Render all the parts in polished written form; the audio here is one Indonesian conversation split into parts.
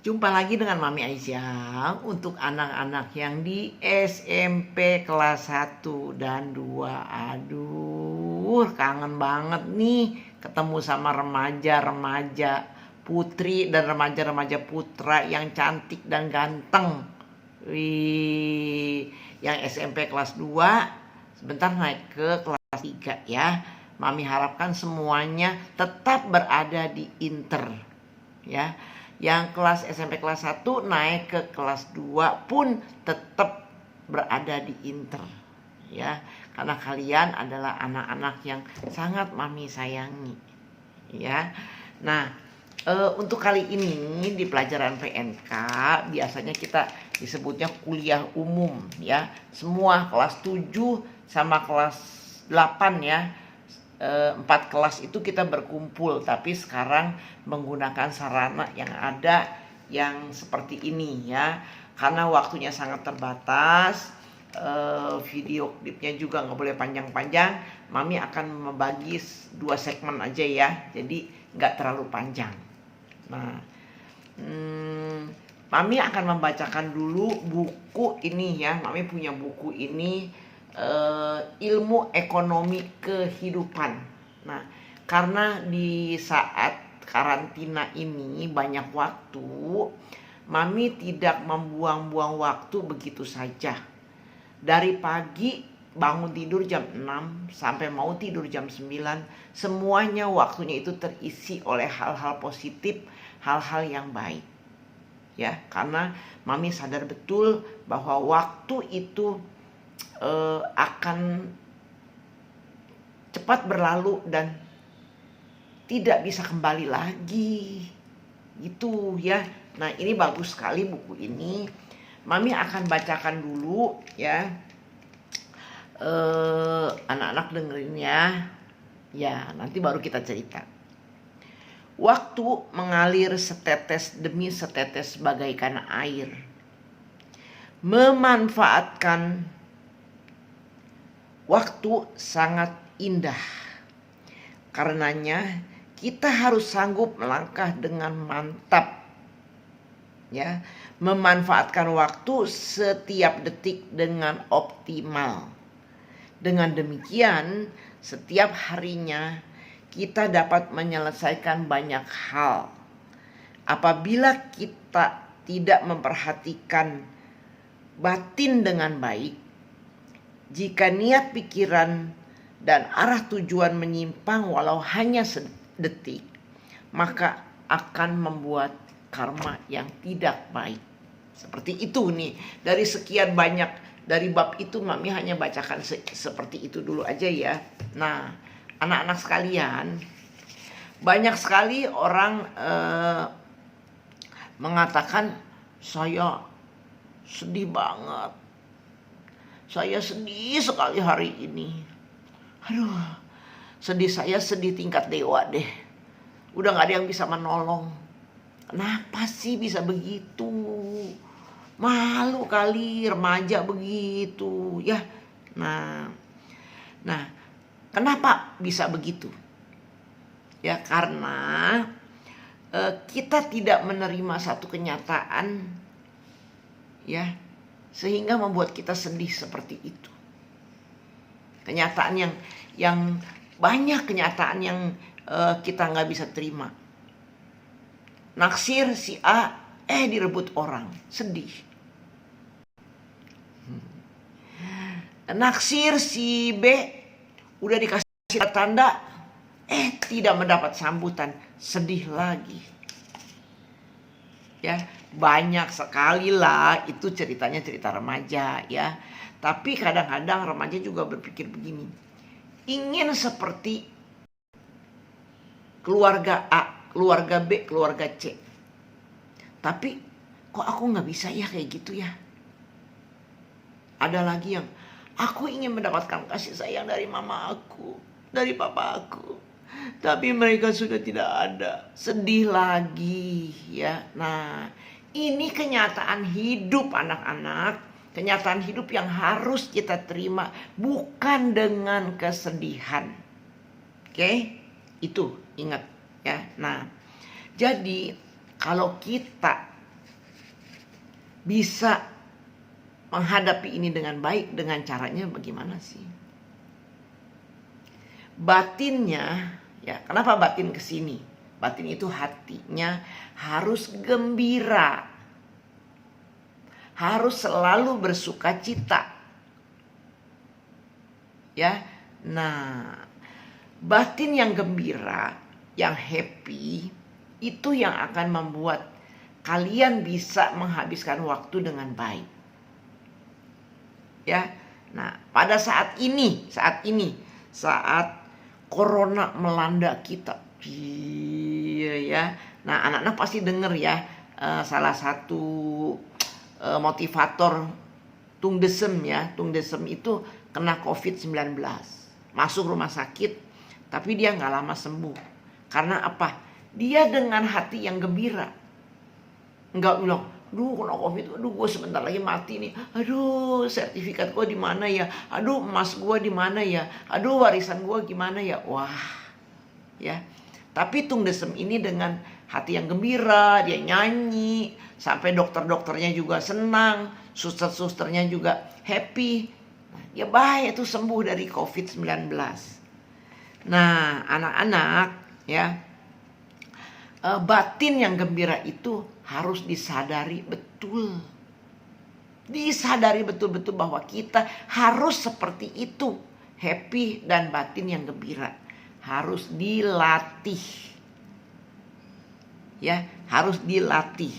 Jumpa lagi dengan Mami Aisyah untuk anak-anak yang di SMP kelas 1 dan 2. Aduh, kangen banget nih ketemu sama remaja-remaja putri dan remaja-remaja putra yang cantik dan ganteng. Wih, yang SMP kelas 2 sebentar naik ke kelas 3 ya. Mami harapkan semuanya tetap berada di inter ya. Yang kelas SMP kelas 1 naik ke kelas 2 pun tetap berada di inter ya, karena kalian adalah anak-anak yang sangat Mami sayangi ya. Nah, untuk kali ini di pelajaran PNK biasanya kita disebutnya kuliah umum ya. Semua kelas 7 sama kelas 8 ya. 4 kelas itu kita berkumpul, tapi sekarang menggunakan sarana yang ada yang seperti ini ya, karena waktunya sangat terbatas. Video klipnya juga nggak boleh panjang-panjang. Mami akan membagi 2 segmen aja ya, jadi nggak terlalu panjang. Nah, Mami akan membacakan dulu buku ini ya. Mami punya buku ini, ilmu ekonomi kehidupan. Nah, karena di saat karantina ini banyak waktu, Mami tidak membuang-buang waktu begitu saja. Dari pagi bangun tidur jam 6 sampai mau tidur jam 9, semuanya waktunya itu terisi oleh hal-hal positif, hal-hal yang baik. Ya, karena Mami sadar betul bahwa waktu itu akan cepat berlalu dan tidak bisa kembali lagi gitu ya. Nah, ini bagus sekali buku ini. Mami akan bacakan dulu ya. Anak-anak dengerin ya. Ya, nanti baru kita cerita. Waktu mengalir setetes demi setetes bagaikan air. Memanfaatkan waktu sangat indah. Karenanya kita harus sanggup melangkah dengan mantap ya, memanfaatkan waktu setiap detik dengan optimal. Dengan demikian, setiap harinya kita dapat menyelesaikan banyak hal. Apabila kita tidak memperhatikan batin dengan baik, jika niat pikiran dan arah tujuan menyimpang walau hanya sedetik, maka akan membuat karma yang tidak baik. Seperti itu nih, dari sekian banyak dari bab itu Mami hanya bacakan seperti itu dulu aja ya. Nah, anak-anak sekalian, banyak sekali orang mengatakan saya sedih banget, saya sedih sekali hari ini. Aduh, sedih saya sedih tingkat dewa deh. Udah gak ada yang bisa menolong. Kenapa sih bisa begitu? Malu kali remaja begitu ya. Nah, kenapa bisa begitu? Ya karena kita tidak menerima satu kenyataan ya, sehingga membuat kita sedih seperti itu. Kenyataan yang banyak kenyataan yang kita nggak bisa terima. Naksir si A, direbut orang, sedih. Naksir si B, udah dikasih tanda, tidak mendapat sambutan, sedih lagi. Ya, banyak sekali lah itu ceritanya, cerita remaja ya. Tapi kadang-kadang remaja juga berpikir begini, ingin seperti keluarga A, keluarga B, keluarga C. Tapi kok aku gak bisa ya kayak gitu ya. Ada lagi yang aku ingin mendapatkan kasih sayang dari mama aku, dari papa aku, tapi mereka sudah tidak ada. Sedih lagi ya. Nah, ini kenyataan hidup anak-anak. Kenyataan hidup yang harus kita terima, bukan dengan kesedihan. Oke? Itu ingat ya. Nah, jadi kalau kita bisa menghadapi ini dengan baik, dengan caranya bagaimana sih? Batinnya, ya kenapa batin kesini? Batin itu hatinya harus gembira, harus selalu bersuka cita. Ya, nah batin yang gembira, yang happy, itu yang akan membuat kalian bisa menghabiskan waktu dengan baik. Ya, nah pada saat corona melanda kita, iya ya. Nah anak-anak pasti dengar ya, salah satu motivator Tung Desem ya, Tung Desem itu kena COVID-19, masuk rumah sakit, tapi dia nggak lama sembuh. Karena apa? Dia dengan hati yang gembira, nggak bilang, aduh kena COVID, aduh gue sebentar lagi mati nih, aduh sertifikat gue di mana ya, aduh emas gue di mana ya, aduh warisan gue gimana ya. Wah, ya. Tapi Tung Desem ini dengan hati yang gembira, dia nyanyi, sampai dokter-dokternya juga senang, suster-susternya juga happy. Ya baik, itu sembuh dari COVID-19. Nah anak-anak ya, batin yang gembira itu harus disadari betul. Disadari betul-betul bahwa kita harus seperti itu. Happy dan batin yang gembira harus dilatih. Ya, harus dilatih.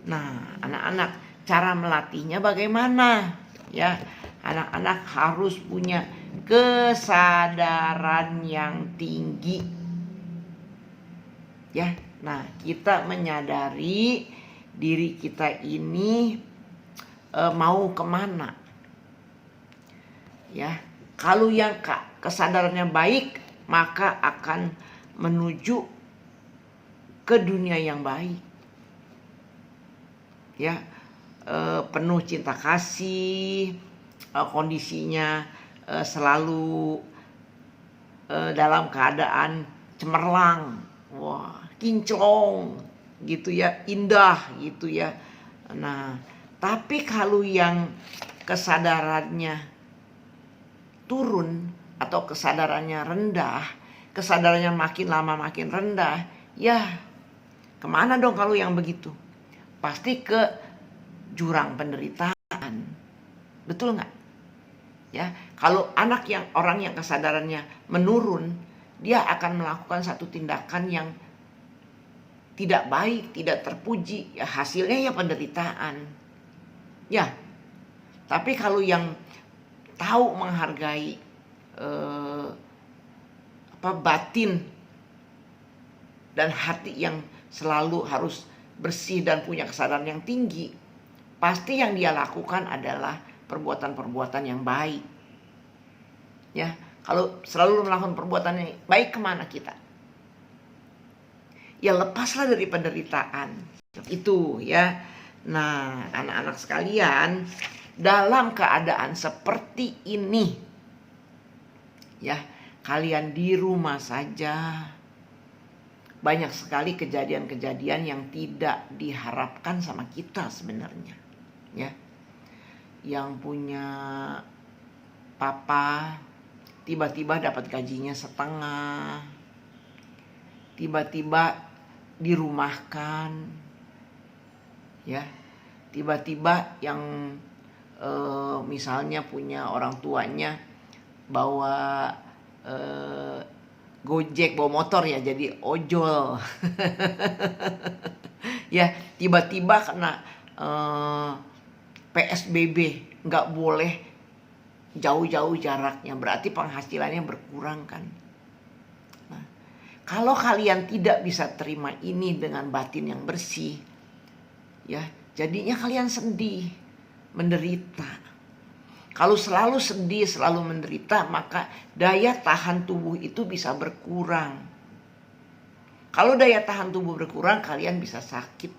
Nah, anak-anak, cara melatihnya bagaimana? Ya, anak-anak harus punya kesadaran yang tinggi. Ya, nah kita menyadari diri kita ini mau kemana. Ya, kalau yang kesadarannya baik, maka akan menuju ke dunia yang baik. Ya, penuh cinta kasih, kondisinya selalu dalam keadaan cemerlang, wah kinclong gitu ya, indah gitu ya. Nah tapi kalau yang kesadarannya turun atau kesadarannya rendah, kesadarannya makin lama makin rendah, ya kemana dong kalau yang begitu? Pasti ke jurang penderitaan, betul nggak? Ya, kalau orang yang kesadarannya menurun, dia akan melakukan satu tindakan yang tidak baik, tidak terpuji, ya hasilnya ya penderitaan. Ya, tapi kalau yang tahu menghargai batin dan hati yang selalu harus bersih dan punya kesadaran yang tinggi, pasti yang dia lakukan adalah perbuatan-perbuatan yang baik. Ya, kalau selalu melakukan perbuatan yang baik, kemana kita? Ya lepaslah dari penderitaan. Itu ya. Nah, anak-anak sekalian, dalam keadaan seperti ini, ya, kalian di rumah saja. Banyak sekali kejadian-kejadian yang tidak diharapkan sama kita sebenarnya. Ya. Yang punya papa tiba-tiba dapat gajinya setengah, tiba-tiba dirumahkan, ya, tiba-tiba yang misalnya punya orang tuanya bawa Gojek, bawa motor ya, jadi ojol. Ya, tiba-tiba kena PSBB, nggak boleh jauh-jauh jaraknya, berarti penghasilannya berkurang kan. Nah, kalau kalian tidak bisa terima ini dengan batin yang bersih, ya jadinya kalian sedih, menderita. Kalau selalu sedih, selalu menderita, maka daya tahan tubuh itu bisa berkurang. Kalau daya tahan tubuh berkurang, kalian bisa sakit.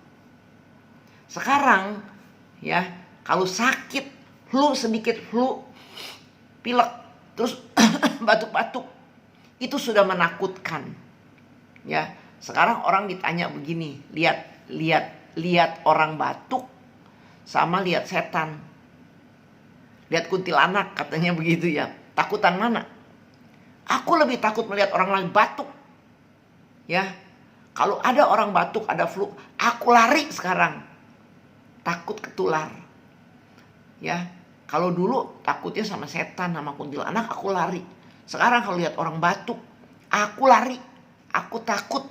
Sekarang, ya, kalau sakit, sedikit flu, pilek, terus batuk-batuk, itu sudah menakutkan. Ya, sekarang orang ditanya begini, lihat orang batuk, sama lihat setan. Lihat kuntilanak katanya begitu ya. Takutan mana? Aku lebih takut melihat orang lain batuk. Ya. Kalau ada orang batuk, ada flu, aku lari sekarang. Takut ketular. Ya. Kalau dulu takutnya sama setan, sama kuntilanak, aku lari. Sekarang kalau lihat orang batuk, aku lari. Aku takut.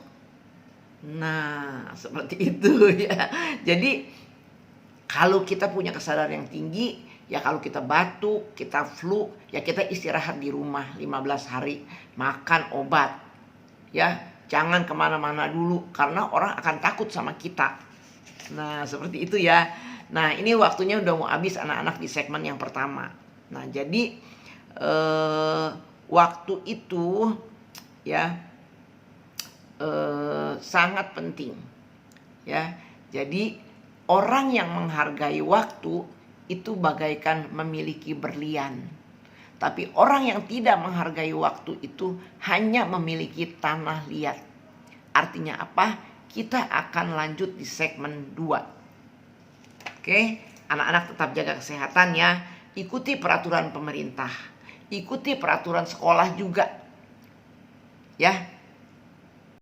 Nah, seperti itu ya. Jadi kalau kita punya kesadaran yang tinggi, ya kalau kita batuk, kita flu, ya kita istirahat di rumah 15 hari, makan obat. Ya, jangan kemana-mana dulu, karena orang akan takut sama kita. Nah, seperti itu ya. Nah, ini waktunya udah mau habis anak-anak di segmen yang pertama. Nah, jadi waktu itu ya sangat penting. Ya, jadi orang yang menghargai waktu itu bagaikan memiliki berlian. Tapi orang yang tidak menghargai waktu itu hanya memiliki tanah liat. Artinya apa? Kita akan lanjut di segmen 2. Oke, anak-anak tetap jaga kesehatan ya. Ikuti peraturan pemerintah. Ikuti peraturan sekolah juga. Ya,